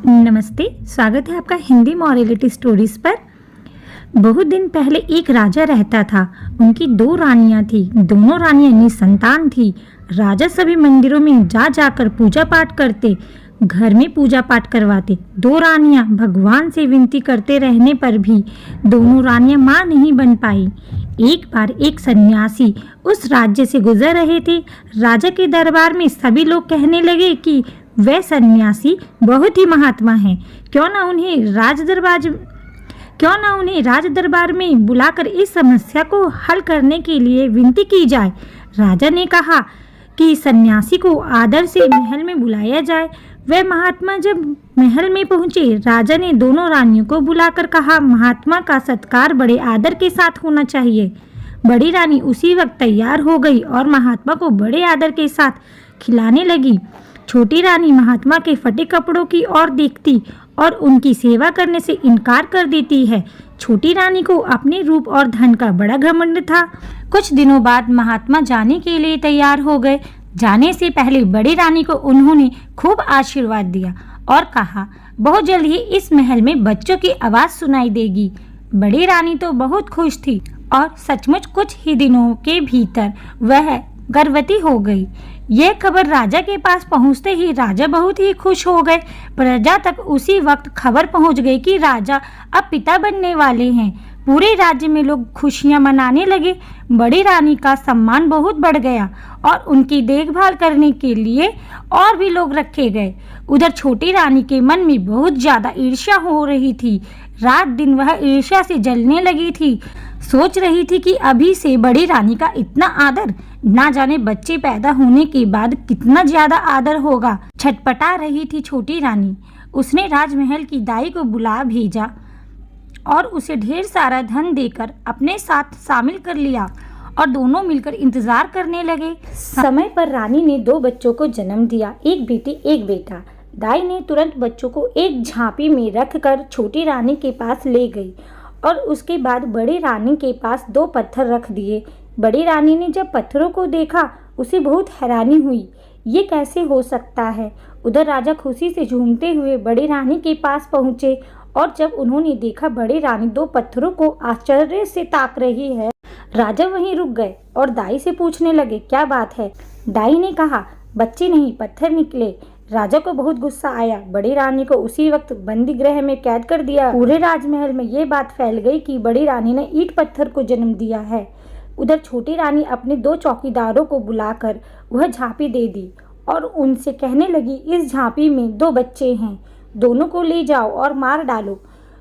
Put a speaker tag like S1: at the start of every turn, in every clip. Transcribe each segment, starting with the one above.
S1: नमस्ते, स्वागत है आपका हिंदी मॉरलिटी स्टोरीज पर। बहुत दिन पहले एक राजा रहता था। उनकी 2 रानियां थी। दोनों रानियां निसंतान थी। राजा सभी मंदिरों में जा जाकर पूजा पाठ करते, घर में पूजा पाठ करवाते। 2 रानियां भगवान से विनती करते रहने पर भी दोनों रानियां मां नहीं बन पाई। एक बार एक सन्यासी उस राज्य से गुजर रहे थे। राजा के दरबार में सभी लोग कहने लगे कि वह सन्यासी बहुत ही महात्मा हैं। क्यों ना उन्हें राज दरबार में बुलाकर इस समस्या को हल करने के लिए विनती की जाए। राजा ने कहा कि सन्यासी को आदर से महल में बुलाया जाए। वह महात्मा जब महल में पहुंचे, राजा ने दोनों रानियों को बुलाकर कहा, महात्मा का सत्कार बड़े आदर के साथ होना चाहिए। बड़ी रानी उसी वक्त तैयार हो गई और महात्मा को बड़े आदर के साथ खिलाने लगी। छोटी रानी महात्मा के फटे कपड़ों की ओर देखती और उनकी सेवा करने से इनकार कर देती है। छोटी रानी को अपने रूप और धन का बड़ा घमंड था। कुछ दिनों बाद महात्मा जाने के लिए तैयार हो गए। जाने से पहले बड़ी रानी को उन्होंने खूब आशीर्वाद दिया और कहा, बहुत जल्द ही इस महल में बच्चों की आवाज सुनाई देगी। बड़ी रानी तो बहुत खुश थी और सचमुच कुछ ही दिनों के भीतर वह गर्भवती हो गई। यह खबर राजा के पास पहुंचते ही राजा बहुत ही खुश हो गए। प्रजा तक उसी वक्त खबर पहुंच गई कि राजा अब पिता बनने वाले हैं। पूरे राज्य में लोग खुशियां मनाने लगे। बड़ी रानी का सम्मान बहुत बढ़ गया और उनकी देखभाल करने के लिए और भी लोग रखे गए। उधर छोटी रानी के मन में बहुत ज्यादा ईर्ष्या हो रही थी। रात दिन वह ईर्ष्या से जलने लगी थी। सोच रही थी कि अभी से बड़ी रानी का इतना आदर, ना जाने बच्चे पैदा होने के बाद कितना ज्यादा आदर होगा। छटपटा रही थी छोटी रानी। उसने राजमहल की दाई को बुला भेजा और उसे ढेर सारा धन देकर अपने साथ शामिल कर लिया और दोनों मिलकर इंतजार करने लगे। समय पर रानी ने 2 बच्चों को जन्म दिया, एक बेटी एक बेटा। दाई ने तुरंत बच्चों को एक झांपी में रखकर छोटी रानी के पास ले गई और उसके बाद बड़ी रानी के पास 2 पत्थर रख दिए। बड़ी रानी ने जब पत्थरों को देखा, उसे बहुत हैरानी हुई। ये कैसे हो सकता है? उधर राजा खुशी से झूमते हुए बड़ी रानी के पास पहुंचे और जब उन्होंने देखा बड़ी रानी 2 पत्थरों को आश्चर्य से ताक रही है, राजा वहीं रुक गए और दाई से पूछने लगे, क्या बात है? दाई ने कहा, बच्चे नहीं पत्थर निकले। राजा को बहुत गुस्सा आया। बड़ी रानी को उसी वक्त बंदी गृह में कैद कर दिया। पूरे राजमहल में ये बात फैल गई कि बड़ी रानी ने ईंट पत्थर को जन्म दिया है। उधर छोटी रानी अपने 2 चौकीदारों को बुलाकर वह झांपी दे दी और उनसे कहने लगी, इस झांपी में 2 बच्चे हैं, दोनों को ले जाओ और मार डालो।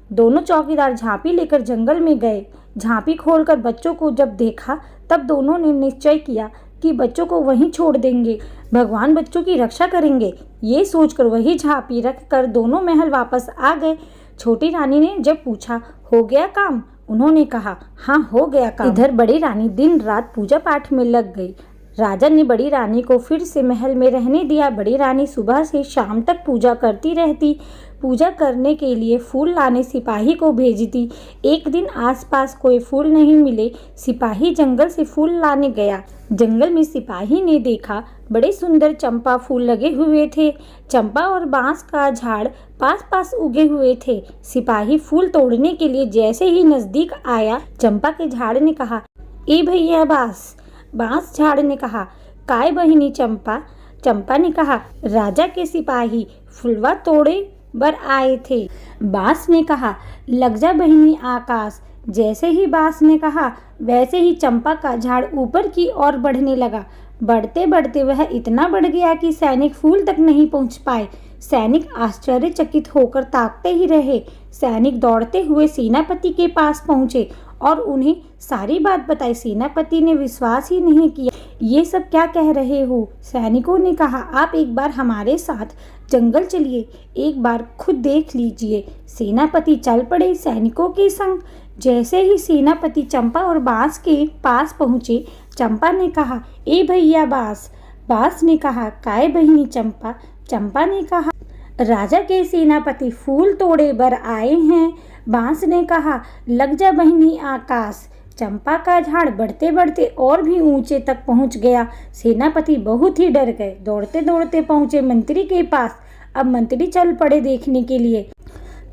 S1: दोनों चौकीदार झांपी लेकर जंगल में गए। झांपी खोलकर बच्चों को जब देखा, तब दोनों ने निश्चय किया कि बच्चों को वहीं छोड़ देंगे, भगवान बच्चों की रक्षा करेंगे। ये सोचकर वही झांपी रखकर दोनों महल वापस आ गए। छोटी रानी ने जब पूछा, हो गया काम? उन्होंने कहा, हाँ हो गया काम। इधर बड़ी रानी दिन रात पूजा पाठ में लग गई। राजा ने बड़ी रानी को फिर से महल में रहने दिया। बड़ी रानी सुबह से शाम तक पूजा करती रहती। पूजा करने के लिए फूल लाने सिपाही को भेजती। एक दिन आसपास कोई फूल नहीं मिले। सिपाही जंगल से फूल लाने गया। जंगल में सिपाही ने देखा बड़े सुंदर चंपा फूल लगे हुए थे। चंपा और बांस का झाड़ पास पास उगे हुए थे। सिपाही फूल तोड़ने के लिए जैसे ही नजदीक आया, चंपा के झाड़ ने कहा, ए भैया बांस। बांस झाड़ ने कहा, काय बहिनी चंपा। चंपा ने कहा, राजा के सिपाही फुलवा तोड़े बर आए थे। बांस ने कहा, लग जा बहिनी आकाश। जैसे ही बांस ने कहा, वैसे ही चंपा का झाड़ ऊपर की ओर बढ़ने लगा। बढ़ते बढ़ते वह इतना बढ़ गया कि सैनिक फूल तक नहीं पहुंच पाए। सैनिक आश्चर्यचकित होकर ताकते ही रहे। सैनिक दौड़ते हुए सेनापति के पास पहुंचे और उन्हें सारी बात बताई। सेनापति ने विश्वास ही नहीं किया। ये सब क्या कह रहे हो? सैनिकों ने कहा, आप एक बार हमारे साथ जंगल चलिए, एक बार खुद देख लीजिए। सेनापति चल पड़े सैनिकों के संग। जैसे ही सेनापति चंपा और बांस के पास पहुंचे, चंपा ने कहा, ए भैया बांस। बांस ने कहा, काय बहिनी चंपा। चंपा ने कहा, राजा के सेनापति फूल तोड़े बर आए हैं। बांस ने कहा, लग जा बहिनी आकाश। चंपा का झाड़ बढ़ते बढ़ते और भी ऊंचे तक पहुंच गया। सेनापति बहुत ही डर गए। दौड़ते दौड़ते पहुंचे मंत्री के पास। अब मंत्री चल पड़े देखने के लिए।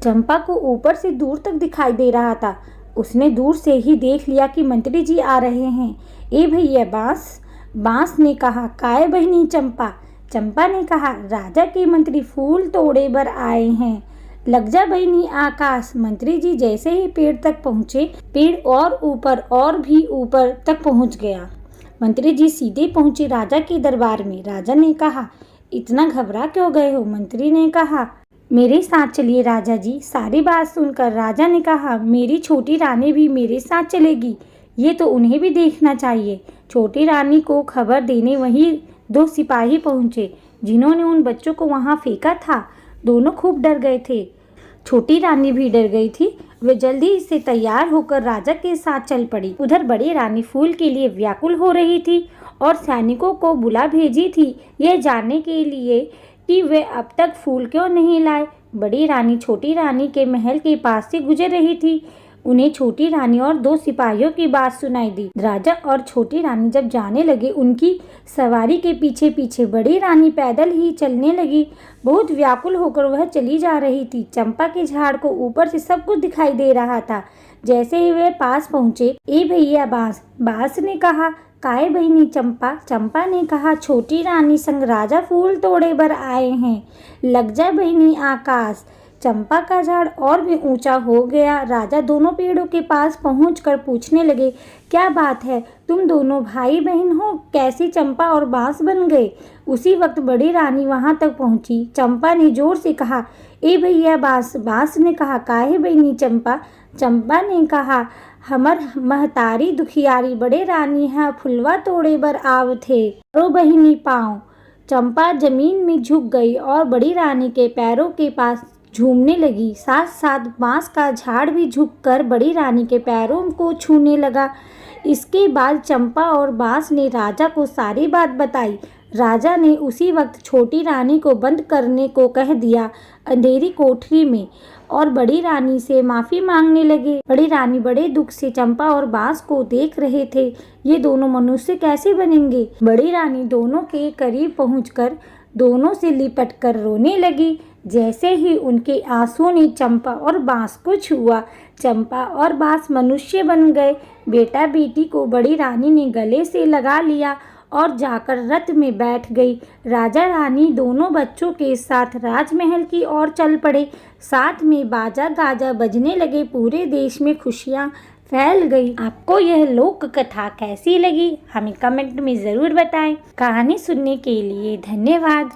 S1: चंपा को ऊपर से दूर तक दिखाई दे रहा था। उसने दूर से ही देख लिया कि मंत्री जी आ रहे हैं। ए भैया बांस, बांस ने कहा। काय बहनी चंपा, चंपा ने कहा। राजा के मंत्री फूल तोड़े बर आए हैं। लग जा बहनी आकाश। मंत्री जी जैसे ही पेड़ तक पहुँचे, पेड़ और ऊपर और भी ऊपर तक पहुँच गया। मंत्री जी सीधे पहुँचे राजा के दरबार में। राजा ने कहा, इतना घबरा क्यों गए हो? मंत्री ने कहा, मेरे साथ चलिए राजा जी। सारी बात सुनकर राजा ने कहा, मेरी छोटी रानी भी मेरे साथ चलेगी। ये तो उन्हें भी देखना चाहिए। छोटी रानी को खबर देने वहीं 2 सिपाही पहुंचे, जिन्होंने उन बच्चों को वहां फेंका था। दोनों खूब डर गए थे। छोटी रानी भी डर गई थी। वे जल्दी से तैयार होकर राजा के साथ चल पड़ी। उधर बड़ी रानी फूल के लिए व्याकुल हो रही थी और सैनिकों को बुला भेजी थी, यह जानने के लिए कि वे अब तक फूल क्यों नहीं लाए। बड़ी रानी छोटी रानी के महल के पास से गुजर रही थी। उन्हें छोटी रानी और 2 सिपाहियों की बात सुनाई दी। राजा और छोटी रानी जब जाने लगे, उनकी सवारी के पीछे पीछे बड़ी रानी पैदल ही चलने लगी। बहुत व्याकुल होकर वह चली जा रही थी। चंपा के झाड़ को ऊपर से सब कुछ दिखाई दे रहा था। जैसे ही वे पास पहुंचे, ए भैया बांस, बांस ने कहा। काय बहनी चंपा, चंपा ने कहा। छोटी रानी संग राजा फूल तोड़े बर आए हैं। लग जा बहनी आकाश। चंपा का झाड़ और भी ऊंचा हो गया। राजा दोनों पेड़ों के पास पहुंचकर पूछने लगे, क्या बात है, तुम दोनों भाई बहन हो? कैसी चंपा और बांस बन गए? उसी वक्त बड़ी रानी वहां तक पहुंची। चंपा ने जोर से कहा, ए भैया बांस। बांस ने कहा, काहे बहनी चंपा? चंपा ने कहा, हमर महतारी दुखियारी बड़े रानी है फुलवा तोड़े बर आव थे। रो बहिनी पाँव। चंपा जमीन में झुक गई और बड़ी रानी के पैरों के पास झूमने लगी। साथ साथ बांस का झाड़ भी झुककर बड़ी रानी के पैरों को छूने लगा। इसके बाद चंपा और बांस ने राजा को सारी बात बताई। राजा ने उसी वक्त छोटी रानी को बंद करने को कह दिया अंधेरी कोठरी में और बड़ी रानी से माफ़ी मांगने लगे। बड़ी रानी बड़े दुख से चंपा और बांस को देख रहे थे। ये दोनों मनुष्य कैसे बनेंगे? बड़ी रानी दोनों के करीब पहुंचकर दोनों से लिपट कर रोने लगी। जैसे ही उनके आंसुओं ने चंपा और बांस को छुआ, चंपा और बांस मनुष्य बन गए। बेटा बेटी को बड़ी रानी ने गले से लगा लिया और जाकर रथ में बैठ गई। राजा रानी दोनों बच्चों के साथ राजमहल की ओर चल पड़े। साथ में बाजा गाजा बजने लगे। पूरे देश में खुशियाँ फैल गई। आपको यह लोक कथा कैसी लगी? हमें कमेंट में ज़रूर बताएं। कहानी सुनने के लिए धन्यवाद।